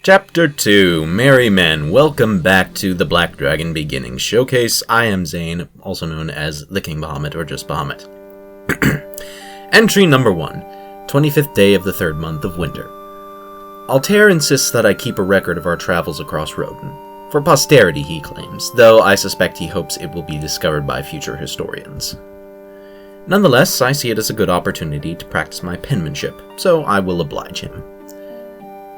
Chapter 2, Merry Men. Welcome back to the Black Dragon Beginning Showcase. I am Zane, also known as the King Bahamut, or just Bahamut. Entry number 1, 25th day of the 3rd month of winter. Altair insists that I keep a record of our travels across Roden. For posterity, he claims, though I suspect he hopes it will be discovered by future historians. Nonetheless, I see it as a good opportunity to practice my penmanship, so I will oblige him.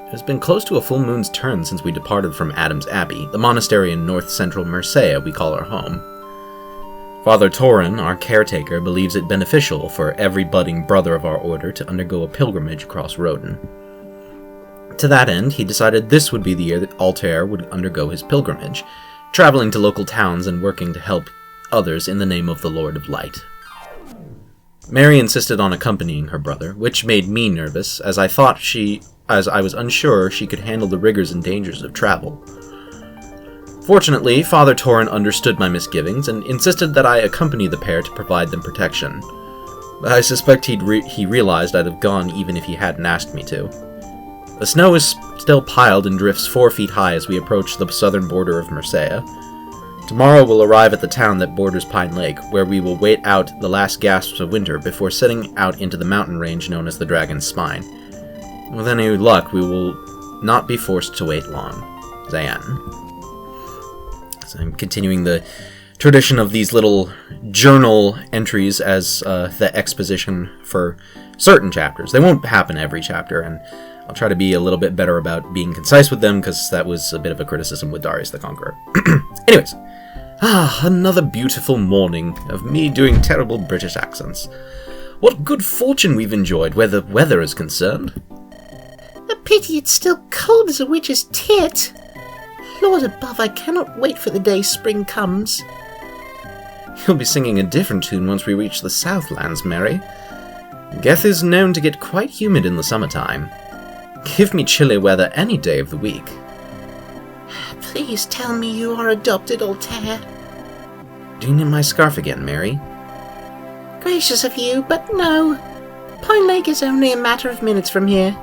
It has been close to a full moon's turn since we departed from Adam's Abbey, the monastery in north-central Mercia we call our home. Father Torin, our caretaker, believes it beneficial for every budding brother of our order to undergo a pilgrimage across Roden. To that end, he decided this would be the year that Altair would undergo his pilgrimage, traveling to local towns and working to help others in the name of the Lord of Light. Mary insisted on accompanying her brother, which made me nervous, as I was unsure she could handle the rigors and dangers of travel. Fortunately, Father Torin understood my misgivings and insisted that I accompany the pair to provide them protection. I suspect he realized I'd have gone even if he hadn't asked me to. The snow is still piled and drifts 4 feet high as we approach the southern border of Mercia. Tomorrow we'll arrive at the town that borders Pine Lake, where we will wait out the last gasps of winter before setting out into the mountain range known as the Dragon's Spine. With any luck, we will not be forced to wait long. Zayan. So I'm continuing the tradition of these little journal entries as the exposition for certain chapters. They won't happen every chapter, and I'll try to be a little bit better about being concise with them, because that was a bit of a criticism with Darius the Conqueror. Anyways. Another beautiful morning of me doing terrible British accents. What good fortune we've enjoyed where the weather is concerned. A pity it's still cold as a witch's tit. Lord above, I cannot wait for the day spring comes. You'll be singing a different tune once we reach the Southlands, Mary. Geth is known to get quite humid in the summertime. Give me chilly weather any day of the week. Please tell me you are adopted, Altair. Do you need my scarf again, Mary? Gracious of you, but no. Pine Lake is only a matter of minutes from here.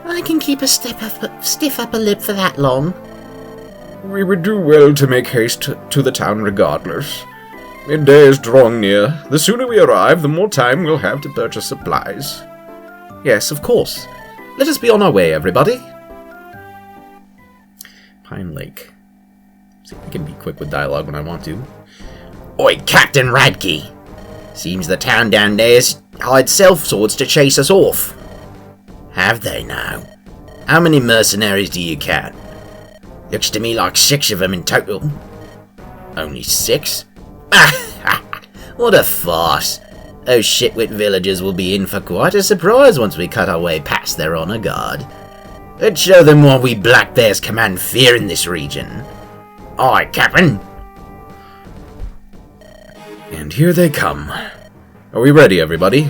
I can keep a stiff upper lip for that long. We would do well to make haste to the town regardless. Midday is drawing near. The sooner we arrive, the more time we'll have to purchase supplies. Yes, of course. Let us be on our way, everybody. Pine Lake. See, I can be quick with dialogue when I want to. Oi, Captain Radke! Seems the town down there's hired self-swords to chase us off. Have they now? How many mercenaries do you count? Looks to me like 6 of them in total. Only 6? What a farce. Those shitwit villagers will be in for quite a surprise once we cut our way past their honour guard. Let's show them why we Black Bears command fear in this region. Aye, Captain. And here they come. Are we ready, everybody?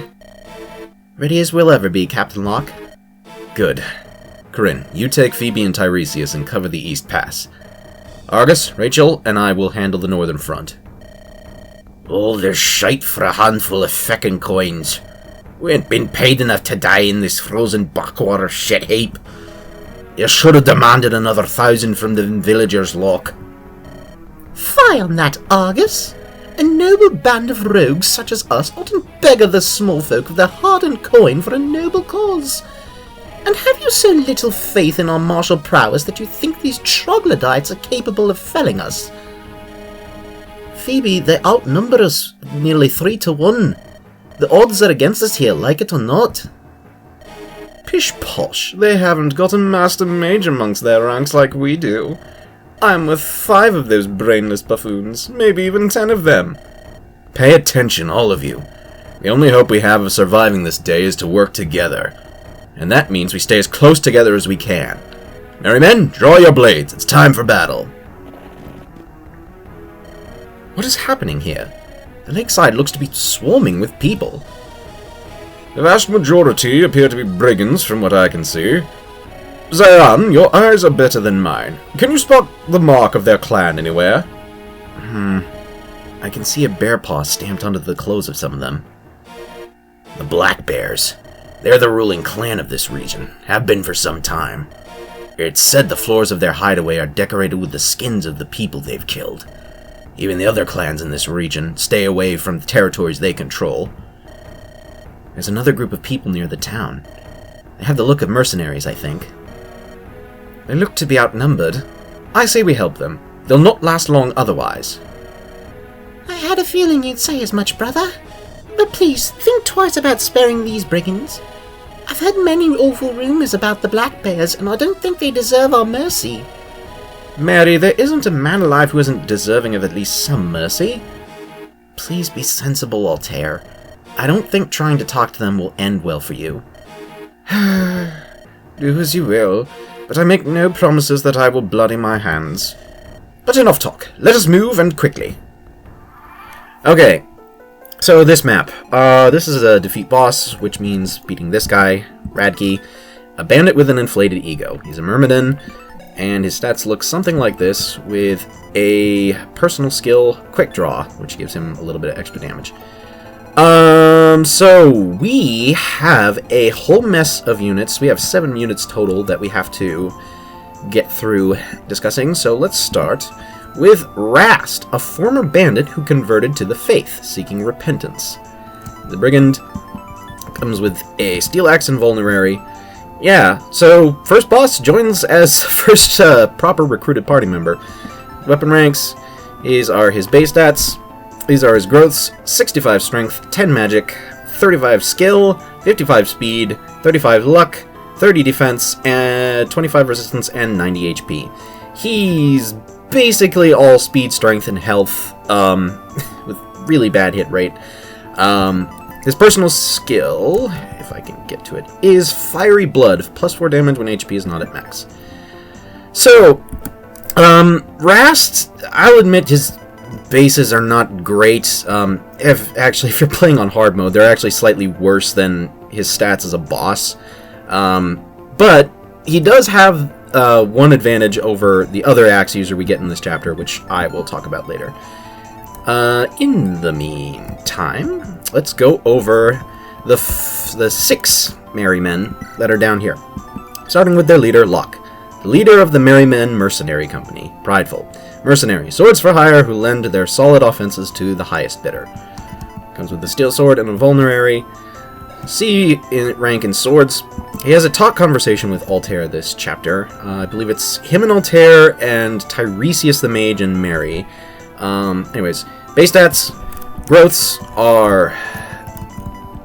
Ready as we'll ever be, Captain Locke. Good. Corinne, you take Phoebe and Tiresias and cover the East Pass. Argus, Rachel, and I will handle the northern front. All this shite for a handful of feckin' coins. We ain't been paid enough to die in this frozen backwater shit heap. You should have demanded another 1,000 from the villagers, Locke. Fie on that, Argus! A noble band of rogues such as us oughtn't beggar the small folk of their hard-earned coin for a noble cause. And have you so little faith in our martial prowess that you think these troglodytes are capable of felling us? Phoebe, they outnumber us nearly 3 to 1. The odds are against us here, like it or not. Pish posh, they haven't got a master mage amongst their ranks like we do. I'm with 5 of those brainless buffoons, maybe even 10 of them. Pay attention, all of you. The only hope we have of surviving this day is to work together. And that means we stay as close together as we can. Merry men, draw your blades, it's time for battle. What is happening here? The lakeside looks to be swarming with people. The vast majority appear to be brigands, from what I can see. Zayan, your eyes are better than mine. Can you spot the mark of their clan anywhere? I can see a bear paw stamped onto the clothes of some of them. The Black Bears. They're the ruling clan of this region. Have been for some time. It's said the floors of their hideaway are decorated with the skins of the people they've killed. Even the other clans in this region stay away from the territories they control. There's another group of people near the town. They have the look of mercenaries, I think. They look to be outnumbered. I say we help them. They'll not last long otherwise. I had a feeling you'd say as much, brother. But please, think twice about sparing these brigands. I've heard many awful rumors about the Black Bears, and I don't think they deserve our mercy. Mary, there isn't a man alive who isn't deserving of at least some mercy. Please be sensible, Altair. I don't think trying to talk to them will end well for you. Do as you will, but I make no promises that I will bloody my hands. But enough talk. Let us move, and quickly. Okay. So this map, this is a defeat boss, which means beating this guy, Radke, a bandit with an inflated ego. He's a myrmidon, and his stats look something like this, with a personal skill, quick draw, which gives him a little bit of extra damage. So we have a whole mess of units. We have 7 units total that we have to get through discussing, so let's start with Rast, a former bandit who converted to the faith, seeking repentance. The brigand comes with a steel axe and vulnerary. Yeah, so first boss joins as first proper recruited party member. Weapon ranks, these are his base stats, these are his growths: 65 strength, 10 magic, 35 skill, 55 speed, 35 luck, 30 defense, and 25 resistance, and 90 HP. He's basically all speed, strength, and health, with really bad hit rate. His personal skill, if I can get to it, is Fiery Blood, +4 damage when HP is not at max. So, Rast, I'll admit his bases are not great. If you're playing on hard mode, they're actually slightly worse than his stats as a boss. But he does have one advantage over the other axe user we get in this chapter, which I will talk about later. In the meantime, let's go over the 6 merry men that are down here. Starting with their leader, Locke, the leader of the Merry Men Mercenary Company, prideful. Mercenary, swords for hire who lend their solid offenses to the highest bidder. Comes with a steel sword and a vulnerary. C in rank in swords. He has a talk conversation with Altair this chapter. I believe it's him and Altair and Tiresias the Mage and Mary. Anyways, base stats, growths are...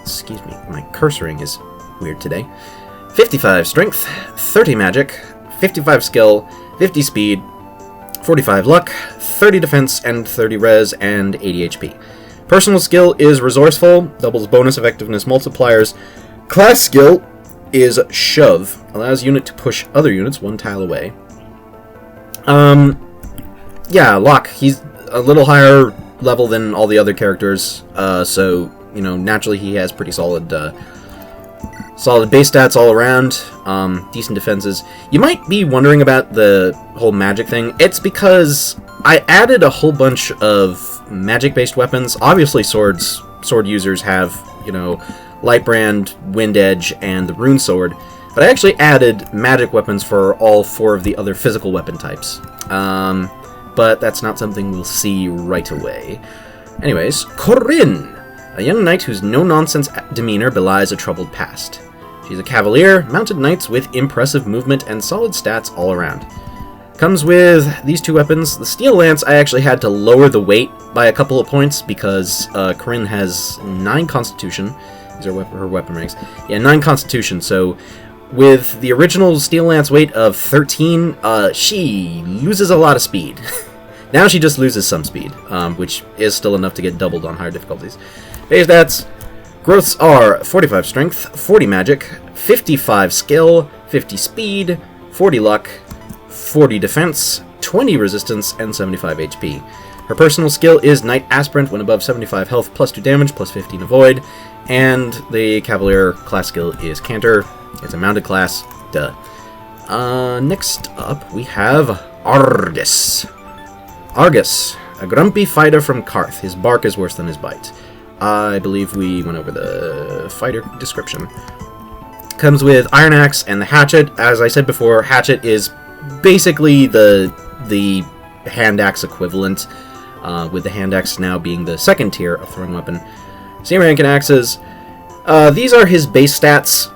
Excuse me, my cursoring is weird today. 55 strength, 30 magic, 55 skill, 50 speed, 45 luck, 30 defense, and 30 res, and 80 HP. Personal skill is resourceful, doubles bonus effectiveness multipliers. Class skill is shove, allows unit to push other units 1 tile away. Yeah, Locke, he's a little higher level than all the other characters, so, you know, naturally he has pretty solid base stats all around, decent defenses. You might be wondering about the whole magic thing. It's because I added a whole bunch of magic-based weapons. Obviously, sword users have, you know, Lightbrand, Wind Edge, and the Rune Sword, but I actually added magic weapons for all 4 of the other physical weapon types. But that's not something we'll see right away. Anyways, Corinne, a young knight whose no-nonsense demeanor belies a troubled past. She's a cavalier, mounted knights with impressive movement and solid stats all around. Comes with these 2 weapons. The Steel Lance, I actually had to lower the weight by a couple of points because Corinne has 9 Constitution. These are her weapon ranks. Yeah, 9 Constitution, so with the original Steel Lance weight of 13, she loses a lot of speed. Now she just loses some speed, which is still enough to get doubled on higher difficulties. Base stats, growths are 45 strength, 40 magic, 55 skill, 50 speed, 40 luck, 40 defense, 20 resistance, and 75 HP. Her personal skill is Knight Aspirant when above 75 health, +2 damage, +15 avoid, and the Cavalier class skill is Canter. It's a mounted class, duh. Next up, we have Argus. Argus, a grumpy fighter from Karth. His bark is worse than his bite. I believe we went over the fighter description. Comes with Iron Axe and the Hatchet. As I said before, Hatchet is basically the Hand Axe equivalent, with the Hand Axe now being the second tier of throwing weapon. Same rank in axes. These are his base stats,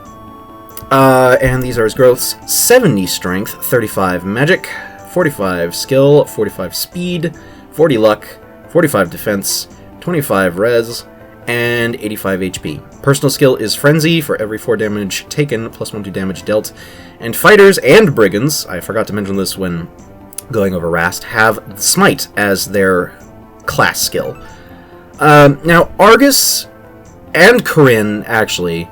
and these are his growths. 70 strength, 35 magic, 45 skill, 45 speed, 40 luck, 45 defense, 25 res, and 85 HP. Personal skill is Frenzy for every 4 damage taken, plus 1 to damage dealt. And fighters and brigands, I forgot to mention this when going over Rast, have Smite as their class skill. Now, Argus and Corinne, actually,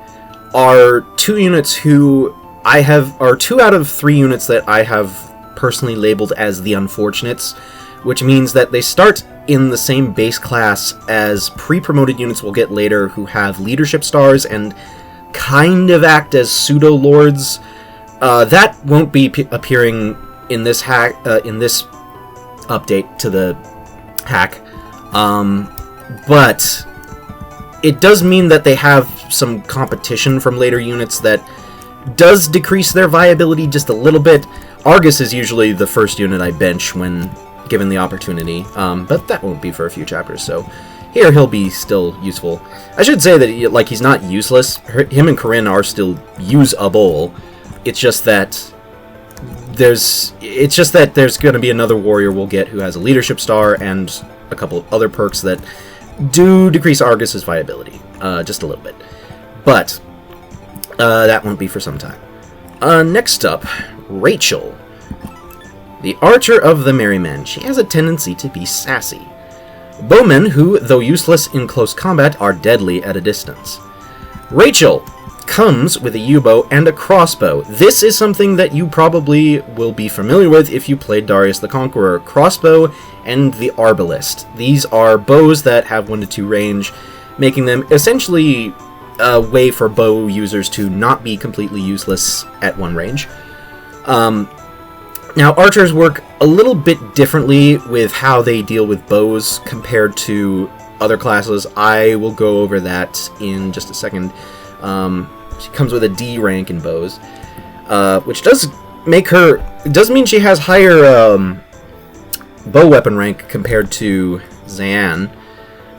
are 2 units who are 2 out of 3 units that I have personally labeled as the Unfortunates, which means that they start in the same base class as pre-promoted units we'll get later who have leadership stars and kind of act as pseudo-lords. That won't be appearing in this in this update to the hack, but it does mean that they have some competition from later units that does decrease their viability just a little bit. Argus is usually the first unit I bench when given the opportunity, but that won't be for a few chapters, so here he'll be still useful. I should say that, like, he's not useless. Him and Corinne are still usable. It's just that there's going to be another warrior we'll get who has a leadership star and a couple of other perks that do decrease Argus's viability, just a little bit. But that won't be for some time. Next up, Rachel. The Archer of the Merry Men. She has a tendency to be sassy. Bowmen who, though useless in close combat, are deadly at a distance. Rachel comes with a U-bow and a crossbow. This is something that you probably will be familiar with if you played Darius the Conqueror. Crossbow and the Arbalist. These are bows that have 1 to 2 range, making them essentially a way for bow users to not be completely useless at 1 range. Now, archers work a little bit differently with how they deal with bows compared to other classes. I will go over that in just a second. She comes with a D rank in bows, which does mean she has higher bow weapon rank compared to Zayan.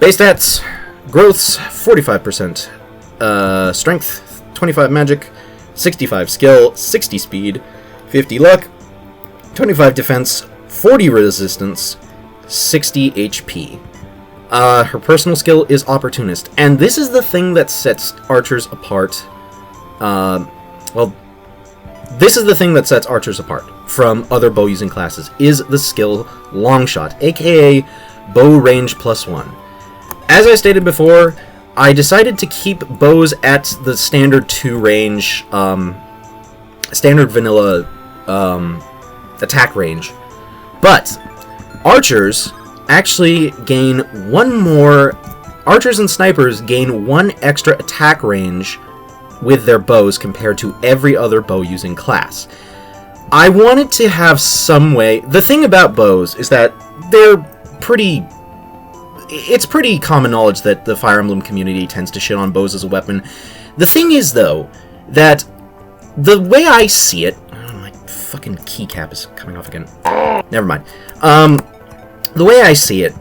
Base stats, growths 45%, strength 25 magic, 65 skill, 60 speed, 50 luck, 25 defense, 40 resistance, 60 HP. Her personal skill is Opportunist, and this is the thing that sets archers apart. This is the thing that sets archers apart from other bow-using classes, is the skill Longshot, aka Bow Range +1. As I stated before, I decided to keep bows at the standard 2 range, standard vanilla attack range, but archers actually gain 1 more. Archers and snipers gain 1 extra attack range with their bows compared to every other bow using class. I wanted to have some way. The thing about bows is that it's pretty common knowledge that the Fire Emblem community tends to shit on bows as a weapon. The thing is, though, that the way I see it, my fucking keycap is coming off again. Never mind. The way I see it,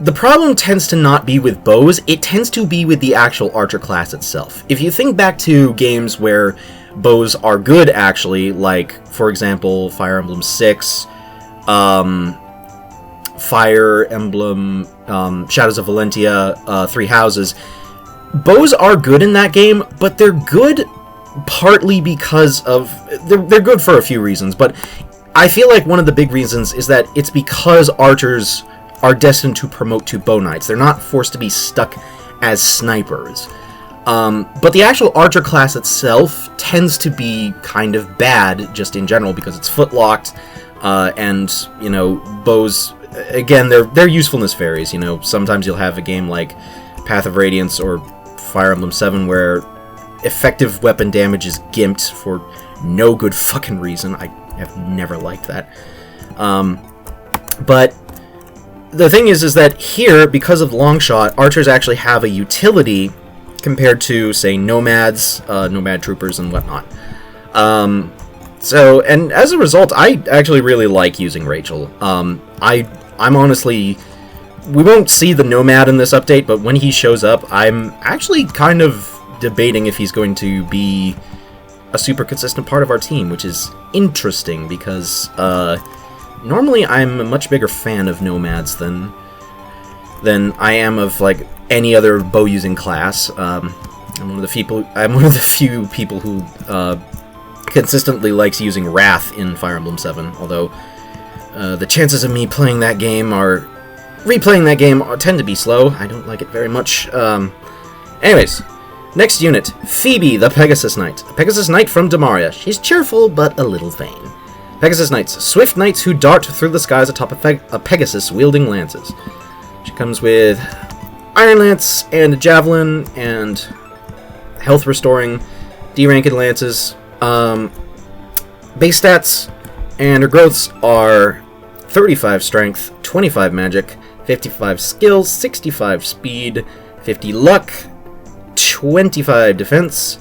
the problem tends to not be with bows, it tends to be with the actual archer class itself. If you think back to games where bows are good, actually, like, for example, Fire Emblem 6, Fire Emblem, Shadows of Valentia, Three Houses, bows are good in that game, but they're good partly because of... They're good for a few reasons, but I feel like one of the big reasons is that it's because archers are destined to promote to bow knights. They're not forced to be stuck as snipers. But the actual archer class itself tends to be kind of bad, just in general, because it's footlocked, and, you know, bows... Again, their usefulness varies, you know. Sometimes you'll have a game like Path of Radiance or Fire Emblem 7 where effective weapon damage is gimped for no good fucking reason. I have never liked that. But the thing is that here, because of Longshot, archers actually have a utility compared to, say, nomads, nomad troopers, and whatnot. So, and as a result, I actually really like using Rachel. I'm honestly... We won't see the nomad in this update, but when he shows up, I'm actually kind of debating if he's going to be a super consistent part of our team, which is interesting, because normally I'm a much bigger fan of nomads than I am of, like, any other bow-using class. I'm one of the few people who consistently likes using Wrath in Fire Emblem 7, although the chances of me replaying that game tend to be slow. I don't like it very much. Anyways, next unit, Phoebe, the Pegasus Knight. A Pegasus Knight from Demaria. She's cheerful, but a little vain. Pegasus Knights, swift knights who dart through the skies atop a Pegasus wielding lances. She comes with Iron Lance and a Javelin and health restoring D-ranked lances. Base stats and her growths are 35 strength, 25 magic, 55 skill, 65 speed, 50 luck, 25 defense,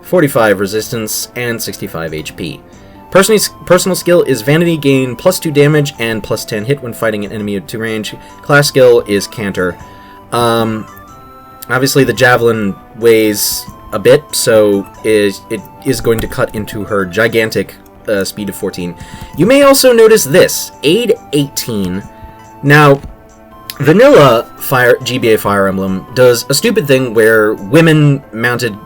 45 resistance, and 65 HP. Personal skill is Vanity, gain +2 damage and +10 hit when fighting an enemy at 2 range. Class skill is Canter. Obviously the Javelin weighs a bit, so it is going to cut into her gigantic speed of 14. You may also notice this, Aid 18. Now, vanilla GBA Fire Emblem does a stupid thing where women-mounted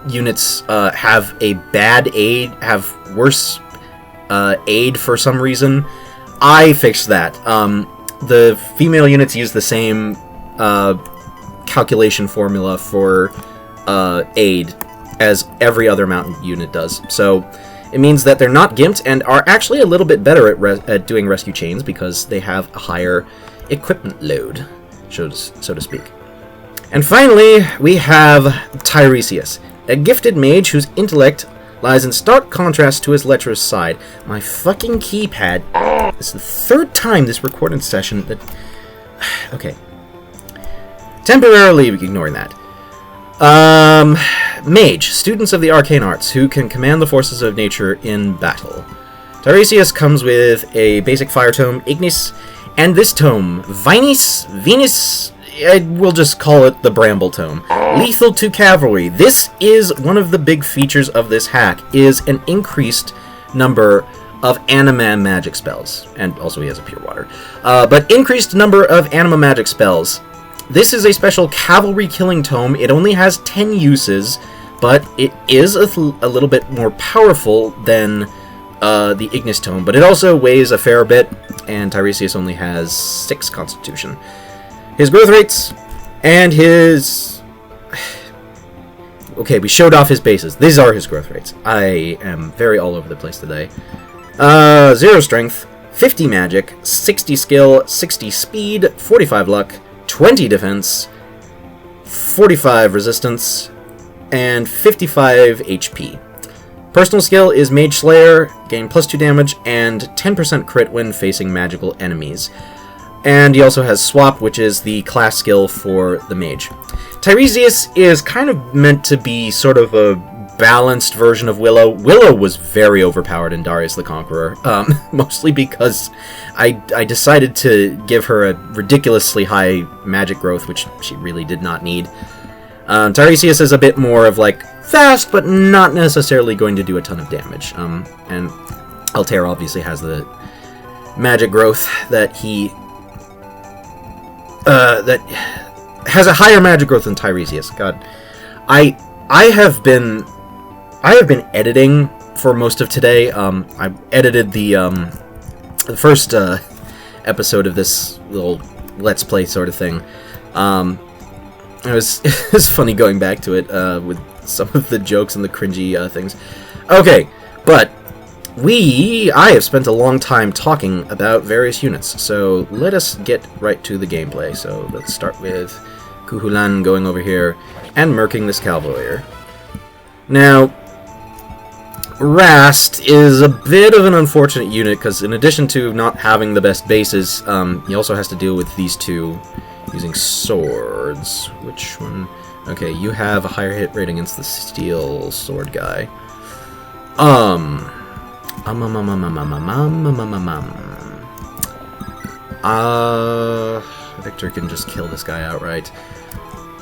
units have a bad aid, have worse aid for some reason. I fixed that. The female units use the same calculation formula for aid as every other mounted unit does. So it means that they're not gimped and are actually a little bit better at doing rescue chains because they have a higher equipment load, so to speak. And finally, we have Tiresias, a gifted mage whose intellect lies in stark contrast to his lecherous side. My fucking keypad. This is the third time this recorded session that... Okay. Temporarily ignoring that. Mage, students of the arcane arts, who can command the forces of nature in battle. Tiresias comes with a basic fire tome, Ignis, and this tome, Venus, we'll just call it the Bramble Tome. Lethal to cavalry. This is one of the big features of this hack, is an increased number of anima magic spells. And also he has a pure water. But increased number of anima magic spells. This is a special cavalry killing tome. It only has 10 uses, but it is a little bit more powerful than the Ignis tome. But it also weighs a fair bit, and Tiresias only has 6 constitution. His growth rates, and his... Okay, we showed off his bases. These are his growth rates. I am very all over the place today. 0 strength, 50 magic, 60 skill, 60 speed, 45 luck, 20 defense, 45 resistance, and 55 HP. Personal skill is Mage Slayer, gain +2 damage, and 10% crit when facing magical enemies. And he also has Swap, which is the class skill for the mage. Tiresias is kind of meant to be sort of a balanced version of Willow. Willow was very overpowered in Darius the Conqueror, mostly because I decided to give her a ridiculously high magic growth, which she really did not need. Tiresias is a bit more of like fast, but not necessarily going to do a ton of damage. And Altair obviously has the magic growth that he... that has a higher magic growth than Tiresias. God, I have been editing for most of today. I edited the first episode of this little Let's Play sort of thing. It was funny going back to it with some of the jokes and the cringy things. Okay, but I have spent a long time talking about various units, so let us get right to the gameplay. So let's start with Kuhulan going over here and murking this Cavalier. Now, Rast is a bit of an unfortunate unit, because in addition to not having the best bases, he also has to deal with these two using swords. Which one? Okay, you have a higher hit rate against the steel sword guy. Victor can just kill this guy outright.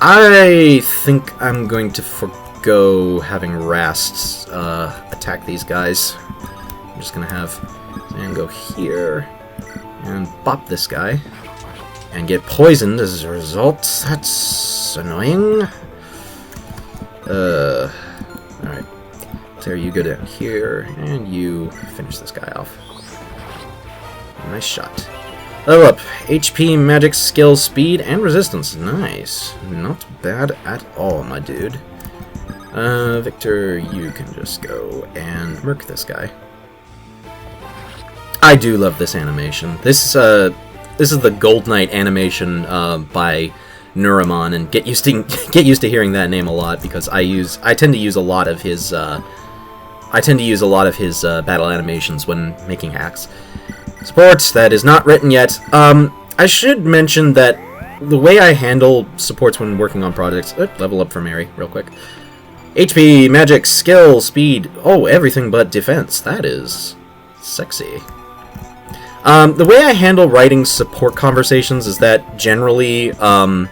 I think I'm going to forgo having Rast attack these guys. I'm just gonna have Zan go here and bop this guy and get poisoned as a result. That's annoying. Alright. Altair, you go down here, and you finish this guy off. Nice shot. Level up. HP, magic, skill, speed, and resistance. Nice. Not bad at all, my dude. Victor, you can just go and murk this guy. I do love this animation. This is the Gold Knight animation by Nuramon, and get used to hearing that name a lot because I tend to use a lot of his battle animations when making hacks. Supports, that is not written yet. I should mention that the way I handle supports when working on projects... level up for Mary, real quick. HP, magic, skill, speed... Oh, everything but defense. That is sexy. The way I handle writing support conversations is that generally, I'll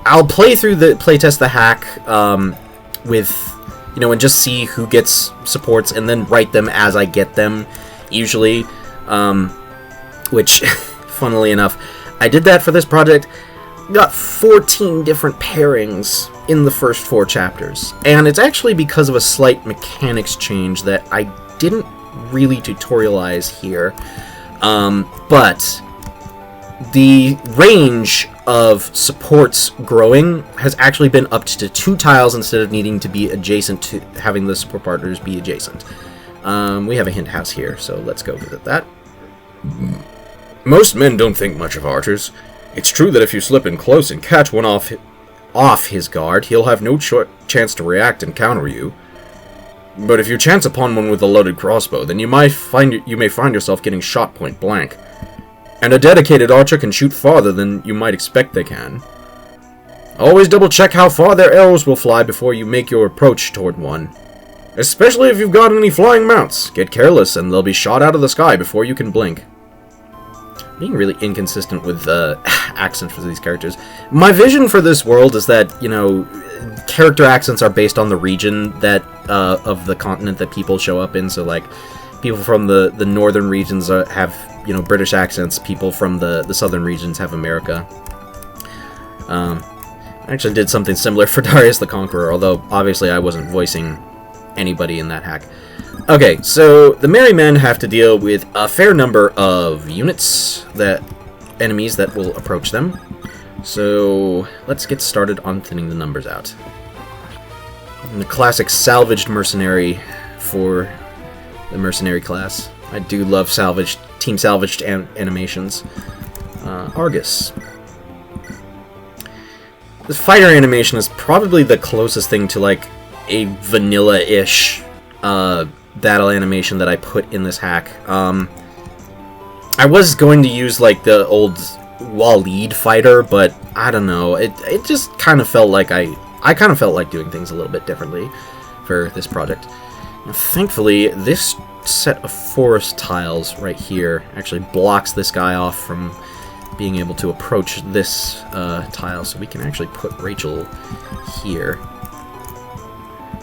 playtest the hack, with, you know, and just see who gets supports and then write them as I get them. Usually, which, funnily enough, I did that for this project, got 14 different pairings in the first 4 chapters, and it's actually because of a slight mechanics change that I didn't really tutorialize here, but the range of supports growing has actually been up to 2 tiles instead of needing to be adjacent to having the support partners be adjacent. We have a hint house here, so let's go visit that. Most men don't think much of archers. It's true that if you slip in close and catch one off his guard, he'll have no chance to react and counter you. But if you chance upon one with a loaded crossbow, then you may find yourself getting shot point blank. And a dedicated archer can shoot farther than you might expect they can. Always double check how far their arrows will fly before you make your approach toward one. Especially if you've got any flying mounts. Get careless and they'll be shot out of the sky before you can blink. Being really inconsistent with accents for these characters. My vision for this world is that, you know, character accents are based on the region that of the continent that people show up in. So, like, people from the northern regions have, you know, British accents. People from the southern regions have America. I actually did something similar for Darius the Conqueror, although obviously I wasn't voicing anybody in that hack. Okay, so the merry men have to deal with a fair number of units, enemies that will approach them. So let's get started on thinning the numbers out. And the classic salvaged mercenary for the mercenary class. I do love team salvaged animations. Argus. The fighter animation is probably the closest thing to, like, a vanilla-ish battle animation that I put in this hack. I was going to use, like, the old Waleed fighter, but I don't know. It just kind of felt like I kind of felt like doing things a little bit differently for this project. Now, thankfully, this set of forest tiles right here actually blocks this guy off from being able to approach this tile, so we can actually put Rachel here.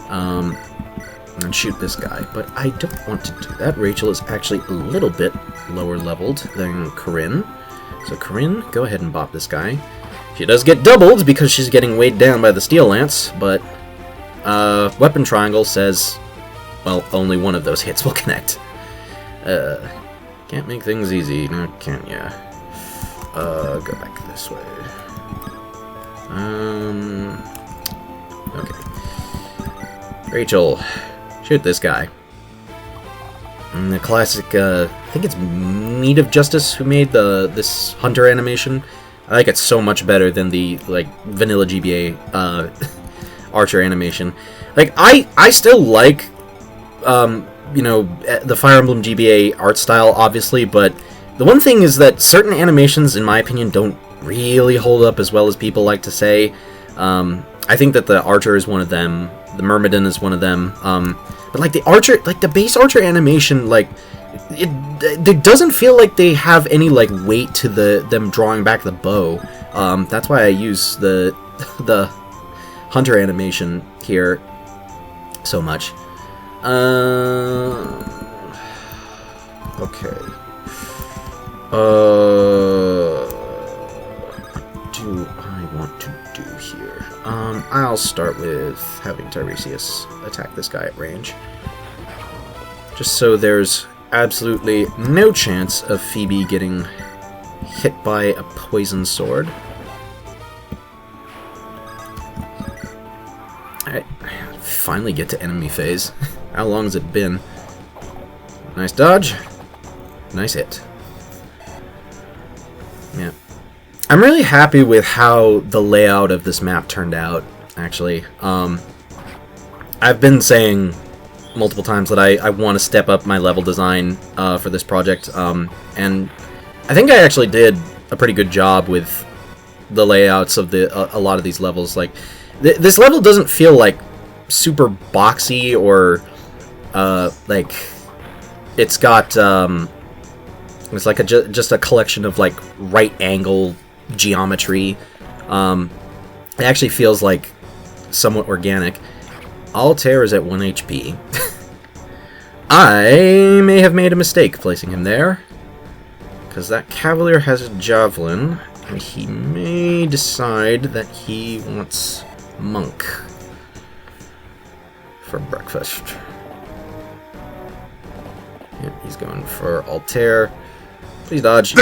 And shoot this guy, but I don't want to do that. Rachel is actually a little bit lower leveled than Corinne. So Corinne, go ahead and bop this guy. She does get doubled because she's getting weighed down by the steel lance, but weapon triangle says, well, only one of those hits will connect. Can't make things easy, now can't ya? Go back this way. Okay. Rachel, shoot this guy. And the classic, I think it's Meat of Justice who made this hunter animation. I like it so much better than the, like, vanilla GBA archer animation. Like, I still like, you know, the Fire Emblem GBA art style, obviously, but the one thing is that certain animations, in my opinion, don't really hold up as well as people like to say. I think that the archer is one of them. The myrmidon is one of them. But like the archer, like the base archer animation, like it doesn't feel like they have any like weight to them drawing back the bow. That's why I use the hunter animation here so much. Okay. Do I want to do here? I'll start with having Tiresias attack this guy at range. Just so there's absolutely no chance of Phoebe getting hit by a poison sword. I finally get to enemy phase. How long has it been? Nice dodge. Nice hit. Yeah. I'm really happy with how the layout of this map turned out, actually. I've been saying multiple times that I want to step up my level design for this project, and I think I actually did a pretty good job with the layouts of a lot of these levels. Like, this level doesn't feel like super boxy or like it's got it's like just a collection of like right angle geometry. It actually feels like somewhat organic. Altair is at 1 HP. I may have made a mistake placing him there, because that cavalier has a javelin, and he may decide that he wants monk for breakfast. Yep, he's going for Altair. Please dodge.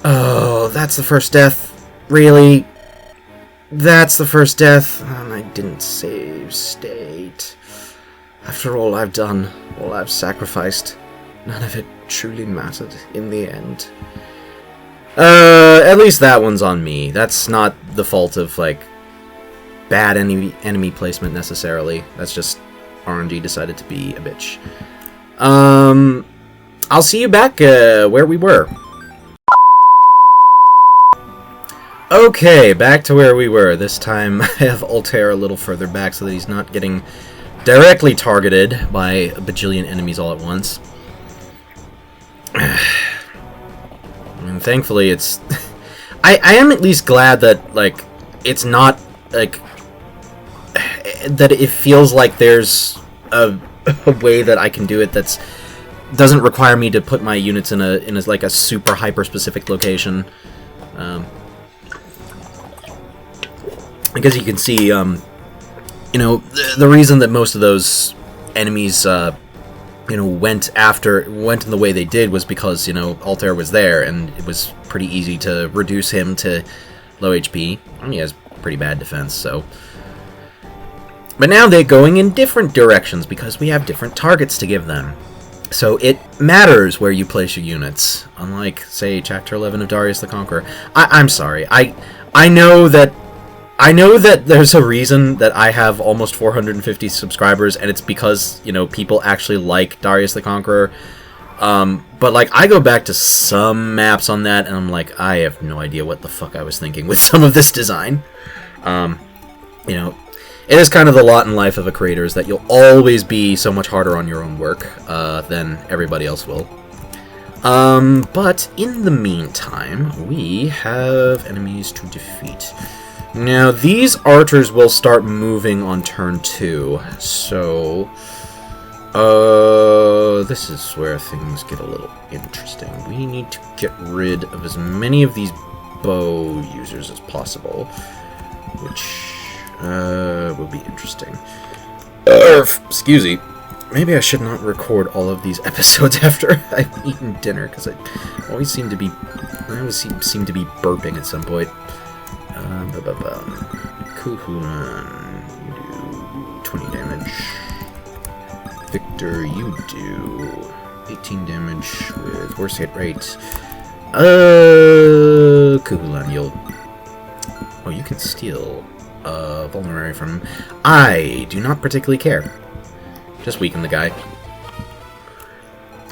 Oh, that's the first death. Really? That's the first death. And I didn't save state. After all I've done, all I've sacrificed, none of it truly mattered in the end. At least that one's on me. That's not the fault of, like, bad enemy placement necessarily. That's just RNG decided to be a bitch. I'll see you back where we were. Okay, back to where we were. This time I have Altair a little further back so that he's not getting directly targeted by a bajillion enemies all at once. And thankfully it's... I am at least glad that, like, it's not, like... that it feels like there's a way that I can do it that's... doesn't require me to put my units in a like a super hyper-specific location. Because you can see, you know, the reason that most of those enemies, you know, went in the way they did was because, you know, Altair was there, and it was pretty easy to reduce him to low HP. I mean, he has pretty bad defense, so... But now they're going in different directions because we have different targets to give them. So it matters where you place your units, unlike, say, Chapter 11 of Darius the Conqueror. I'm sorry, I know that there's a reason that I have almost 450 subscribers, and it's because, you know, people actually like Darius the Conqueror. But, like, I go back to some maps on that, and I'm like, I have no idea what the fuck I was thinking with some of this design. You know, it is kind of the lot in life of a creator, is that you'll always be so much harder on your own work than everybody else will. But in the meantime, we have enemies to defeat. Now, these archers will start moving on turn 2, so... this is where things get a little interesting. We need to get rid of as many of these bow users as possible, which will be interesting. Excuse me. Maybe I should not record all of these episodes after I've eaten dinner, because I always seem to be burping at some point. Kuhulan, you do 20 damage. Victor, you do 18 damage with worse hit rate. Kuhulan, you'll... Oh, you can steal vulnerary from him. I do not particularly care. Just weaken the guy.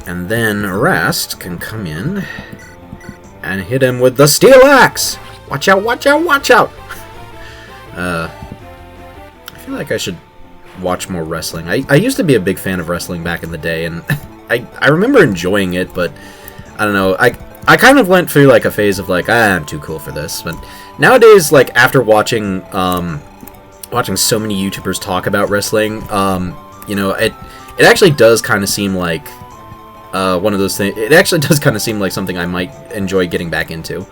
And then Rast can come in and hit him with the steel axe! Watch out, watch out, watch out! I feel like I should watch more wrestling. I used to be a big fan of wrestling back in the day, and I remember enjoying it, but I don't know. I kind of went through like a phase of like, I'm too cool for this. But nowadays, like after watching so many YouTubers talk about wrestling, you know, it actually does kind of seem like one of those things. It actually does kind of seem like something I might enjoy getting back into.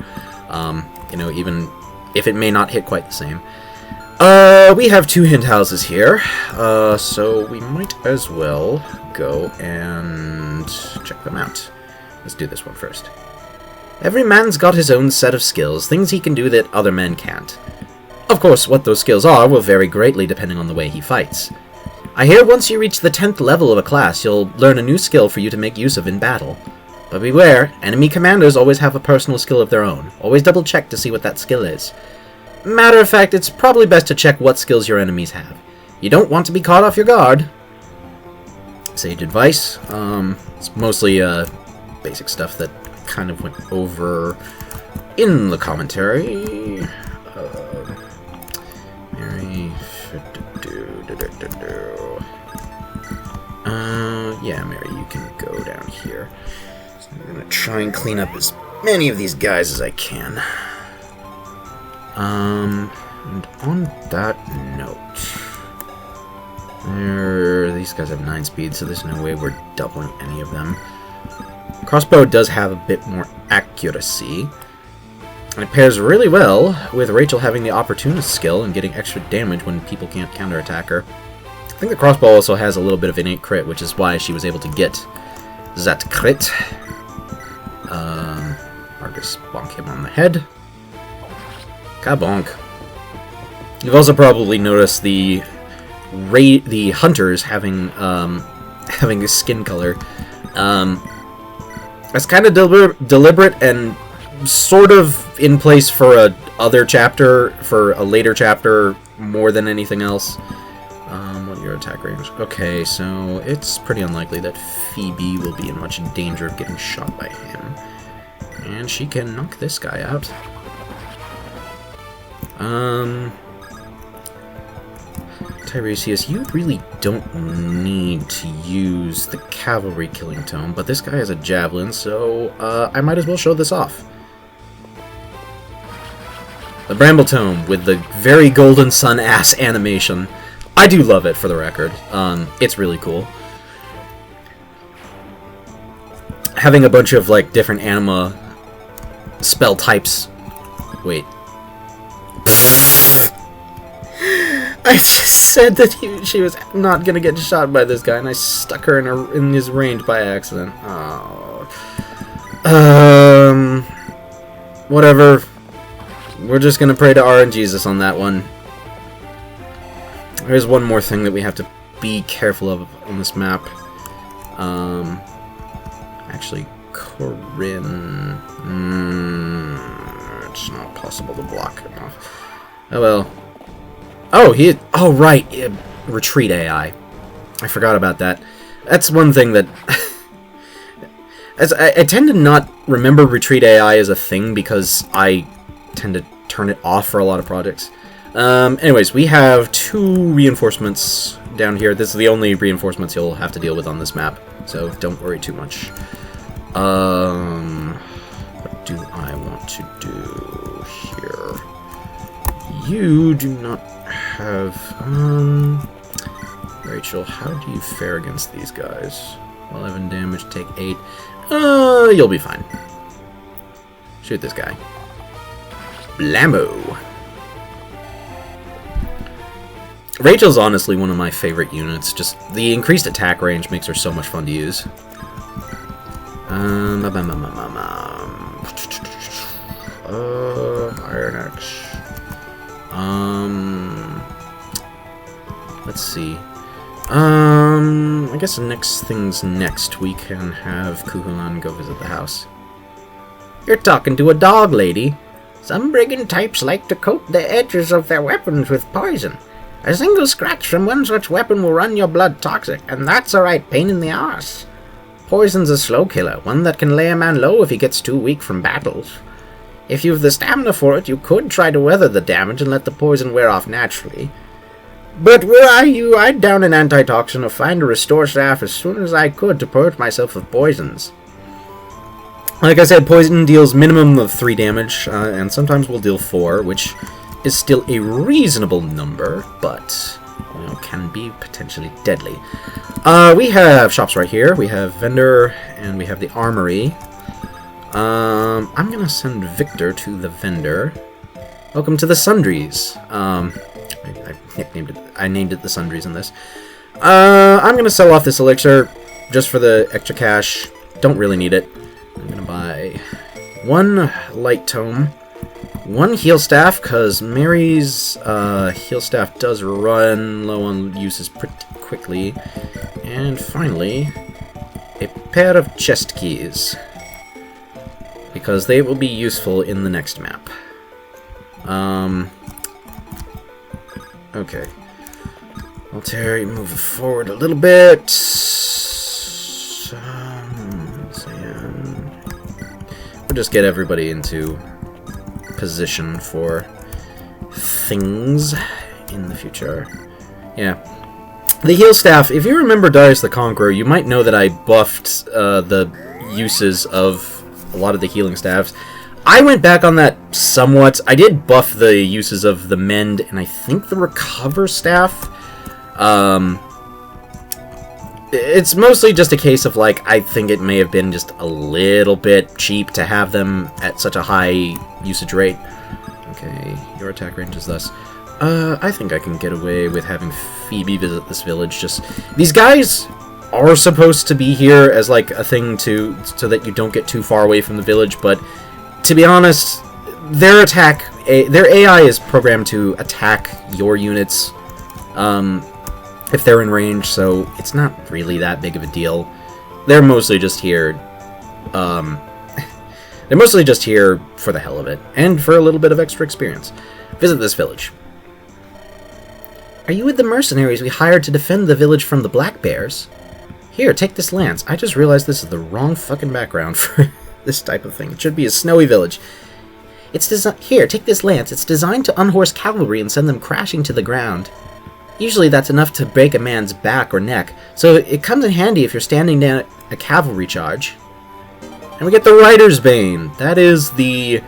You know, even if it may not hit quite the same. We have 2 hint houses here, so we might as well go and check them out. Let's do this one first. Every man's got his own set of skills, things he can do that other men can't. Of course, what those skills are will vary greatly depending on the way he fights. I hear once you reach the 10th level of a class, you'll learn a new skill for you to make use of in battle. But beware, enemy commanders always have a personal skill of their own. Always double check to see what that skill is. Matter of fact, it's probably best to check what skills your enemies have. You don't want to be caught off your guard. Sage advice. It's mostly basic stuff that kind of went over in the commentary. Mary... yeah, Mary, you can go down here. So I'm gonna try and clean up as many of these guys as I can. And on that note, these guys have 9 speed, so there's no way we're doubling any of them. Crossbow does have a bit more accuracy, and it pairs really well with Rachel having the opportunist skill and getting extra damage when people can't counterattack her. I think the crossbow also has a little bit of innate crit, which is why she was able to get that crit. Argus, bonk him on the head. Kabonk. You've also probably noticed the hunters having a skin color. That's kind of deliberate and sort of in place for a later chapter more than anything else. What are your attack range? Okay, so it's pretty unlikely that Phoebe will be in much danger of getting shot by him. And she can knock this guy out. Tiresias, you really don't need to use the cavalry killing tome, but this guy has a javelin, so I might as well show this off. The Bramble Tome with the very Golden Sun ass animation. I do love it, for the record. It's really cool. Having a bunch of like different anima spell types. Wait. I just said that she was not gonna get shot by this guy, and I stuck her in his range by accident. Oh. Whatever. We're just gonna pray to RNGesus on that one. There's one more thing that we have to be careful of on this map. Actually, Corinne... it's not possible to block him off. Oh well. Oh, right. Retreat AI. I forgot about that. That's one thing that... I tend to not remember Retreat AI as a thing because I tend to turn it off for a lot of projects. Anyways, we have 2 reinforcements down here. This is the only reinforcements you'll have to deal with on this map, so don't worry too much. What do I want to do here? You do not have... Rachel, how do you fare against these guys? 11 damage, take 8. You'll be fine. Shoot this guy. Blammo! Rachel's honestly one of my favorite units. Just the increased attack range makes her so much fun to use. Iron Axe. Let's see. I guess next things next, we can have Kuhulan go visit the house. You're talking to a dog, lady. Some brigand types like to coat the edges of their weapons with poison. A single scratch from one such weapon will run your blood toxic, and that's a right pain in the arse. Poison's a slow killer, one that can lay a man low if he gets too weak from battles. If you've the stamina for it, you could try to weather the damage and let the poison wear off naturally. But were I you, I'd down an antitoxin or find a restore staff as soon as I could to purge myself of poisons. Like I said, poison deals minimum of 3 damage, and sometimes will deal 4, which is still a reasonable number, but can be potentially deadly. We have shops right here. We have vendor, and we have the armory. I'm gonna send Victor to the vendor. Welcome to the sundries. I named it the sundries in this. I'm gonna sell off this elixir just for the extra cash. Don't really need it. I'm gonna buy 1 light tome, 1 heal staff, because Mary's heal staff does run low on uses pretty quickly. And finally, a pair of chest keys, because they will be useful in the next map. Okay. Altair, move forward a little bit. We'll just get everybody into position for things in the future. Yeah. The heal staff, if you remember Darius the Conqueror, you might know that I buffed the uses of a lot of the healing staffs. I went back on that somewhat. I did buff the uses of the Mend and I think the Recover staff. It's mostly just a case of, like, I think it may have been just a little bit cheap to have them at such a high usage rate. Okay, your attack range is thus. I think I can get away with having Phoebe visit this village. Just, these guys are supposed to be here as, like, a thing so that you don't get too far away from the village, but to be honest, their AI is programmed to attack your units if they're in range, so it's not really that big of a deal. They're mostly just here. They're mostly just here for the hell of it, and for a little bit of extra experience. Visit this village. Are you with the mercenaries we hired to defend the village from the Black Bears? Here, take this lance. I just realized this is the wrong fucking background for this type of thing. It should be a snowy village. Here, take this lance. It's designed to unhorse cavalry and send them crashing to the ground. Usually that's enough to break a man's back or neck, so it comes in handy if you're standing down a cavalry charge. And we get the Rider's Bane. That is the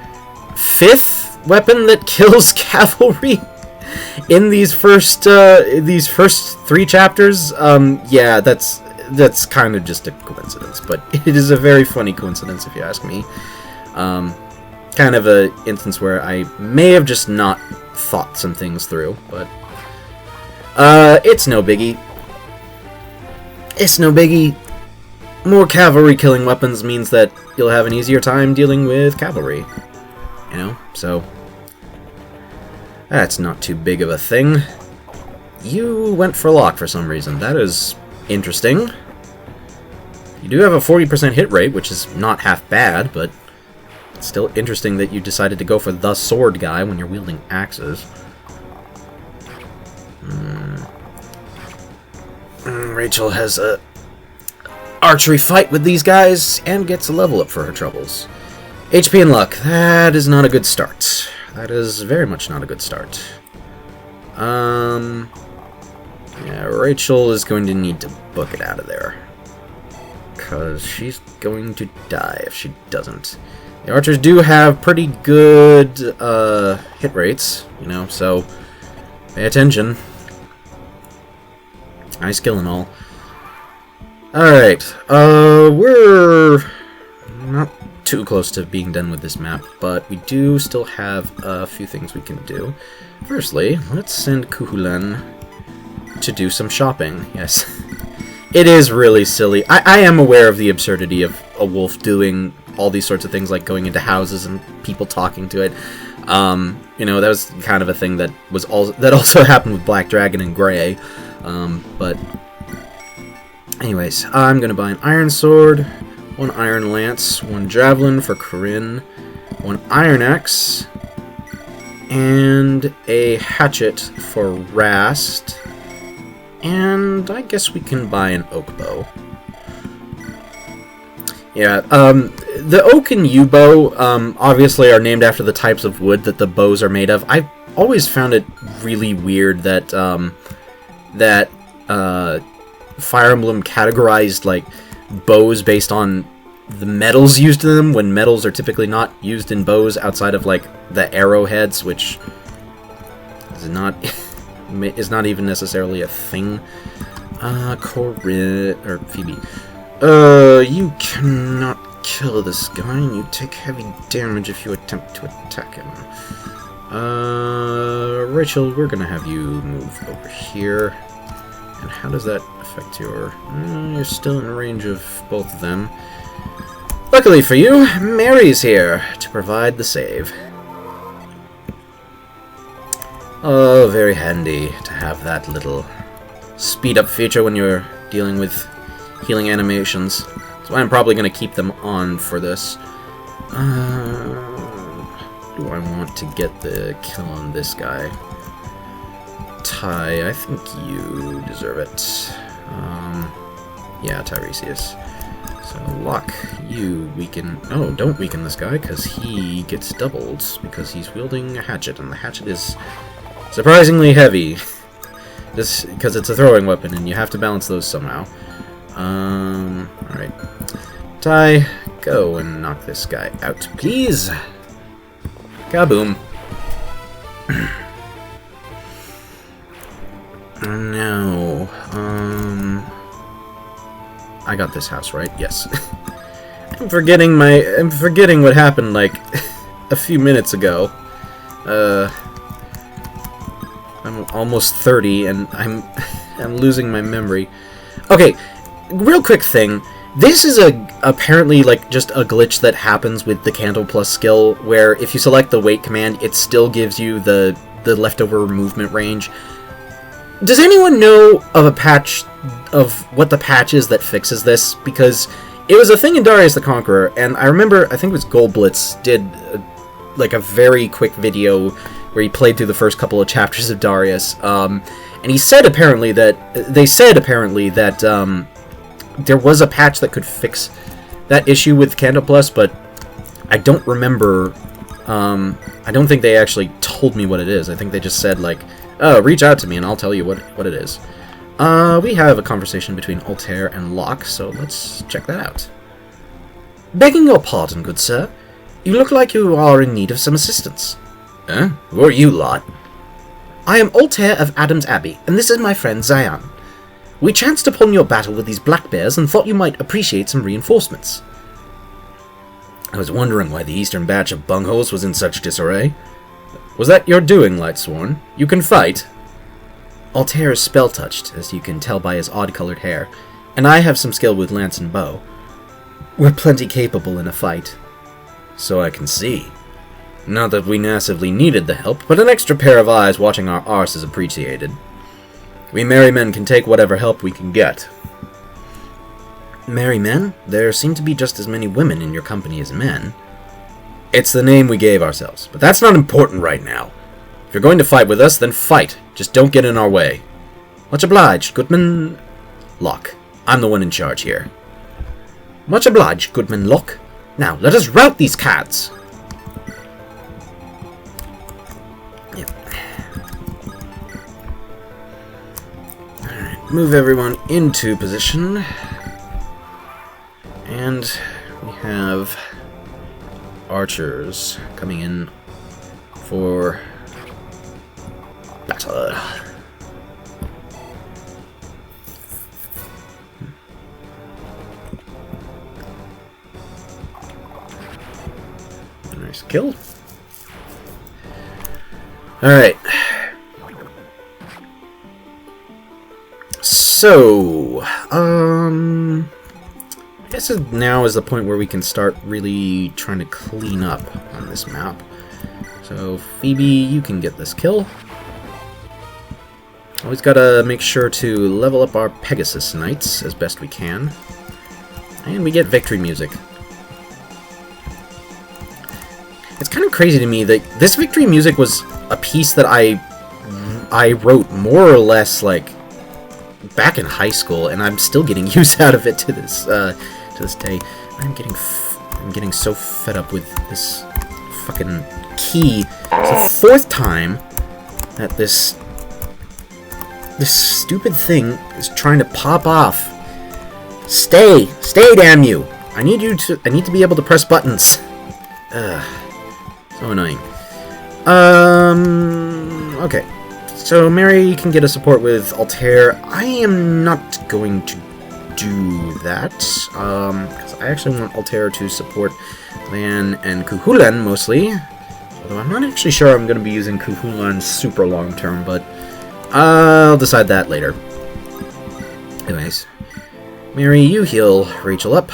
5th weapon that kills cavalry in these first 3 chapters. Yeah, that's kind of just a coincidence, but it is a very funny coincidence if you ask me. Kind of a instance where I may have just not thought some things through, but it's no biggie. It's no biggie. More cavalry killing weapons means that you'll have an easier time dealing with cavalry. You know, so that's not too big of a thing. You went for lock for some reason. That is interesting. You do have a 40% hit rate, which is not half bad, but it's still interesting that you decided to go for the sword guy when you're wielding axes. Rachel has a archery fight with these guys and gets a level up for her troubles. HP and luck. That is not a good start. That is very much not a good start. Yeah, Rachel is going to need to book it out of there, because she's going to die if she doesn't. The archers do have pretty good hit rates, you know, so pay attention. High skill and all. Alright, we're not too close to being done with this map, but we do still have a few things we can do. Firstly, let's send Kuhulan to do some shopping. Yes. It is really silly. I am aware of the absurdity of a wolf doing all these sorts of things, like going into houses and people talking to it. You know, that was kind of a thing that also happened with Black Dragon and Grey. But anyways, I'm gonna buy an iron sword, 1 iron lance, 1 javelin for Corinne, 1 iron axe, and a hatchet for Rast. And I guess we can buy an oak bow. Yeah, the oak and yew bow, obviously are named after the types of wood that the bows are made of. I've always found it really weird that, Fire Emblem categorized, like, bows based on the metals used in them, when metals are typically not used in bows outside of, like, the arrowheads, which is not even necessarily a thing. Corinne, or Phoebe. You cannot kill this guy, and you take heavy damage if you attempt to attack him. Rachel, we're gonna have you move over here. And how does that affect your... you're still in range of both of them. Luckily for you, Mary's here to provide the save. Oh, very handy to have that little speed-up feature when you're dealing with healing animations. That's why I'm probably going to keep them on for this. Do I want to get the kill on this guy? Ty, I think you deserve it. Yeah, Tiresias. So, Locke, you weaken... Oh, don't weaken this guy, because he gets doubled, because he's wielding a hatchet, and the hatchet is surprisingly heavy. Just because it's a throwing weapon, and you have to balance those somehow. Alright. Ty, go and knock this guy out, please. Kaboom. No. I got this house, right? Yes. I'm forgetting what happened, like, a few minutes ago. I'm almost 30, and I'm losing my memory. Okay, real quick thing. This is apparently, like, just a glitch that happens with the Candle Plus skill, where if you select the wait command, it still gives you the leftover movement range. Does anyone know of a patch, of what the patch is that fixes this? Because it was a thing in Darius the Conqueror, and I remember, I think it was Goldblitz did, like, a very quick video where he played through the first couple of chapters of Darius, and he said apparently that, there was a patch that could fix that issue with Candle Plus, but I don't remember, I don't think they actually told me what it is. I think they just said, like, oh, reach out to me and I'll tell you what it is. We have a conversation between Altair and Locke, so let's check that out. Begging your pardon, good sir. You look like you are in need of some assistance. Who are you lot? I am Altair of Adam's Abbey, and this is my friend Zion. We chanced upon your battle with these black bears and thought you might appreciate some reinforcements. I was wondering why the eastern batch of bungholes was in such disarray. Was that your doing, Lightsworn? You can fight? Altair is spell-touched, as you can tell by his odd-colored hair, and I have some skill with lance and bow. We're plenty capable in a fight. So I can see. Not that we massively needed the help, but an extra pair of eyes watching our arse is appreciated. We merry men can take whatever help we can get. Merry men? There seem to be just as many women in your company as men. It's the name we gave ourselves, but that's not important right now. If you're going to fight with us, then fight. Just don't get in our way. Much obliged, Goodman... Locke. I'm the one in charge here. Much obliged, Goodman Locke. Now, let us rout these cats! Yep. Alright, move everyone into position. And we have archers coming in for battle. Nice kill. Alright. So, I guess now is the point where we can start really trying to clean up on this map. So, Phoebe, you can get this kill. Always gotta make sure to level up our Pegasus Knights as best we can. And we get victory music. It's kind of crazy to me that this victory music was a piece that I wrote more or less, like, back in high school, and I'm still getting use out of it to to this day, I'm getting so fed up with this fucking key. It's the 4th time that this stupid thing is trying to pop off. Stay, damn you! I need to be able to press buttons. So annoying. Okay. So Mary can get a support with Altair. I am not going to do that, because I actually want Altair to support Lan and Cuchulainn mostly. Although I'm not actually sure I'm going to be using Cuchulainn super long term, but I'll decide that later. Anyways, Mary, you heal Rachel up.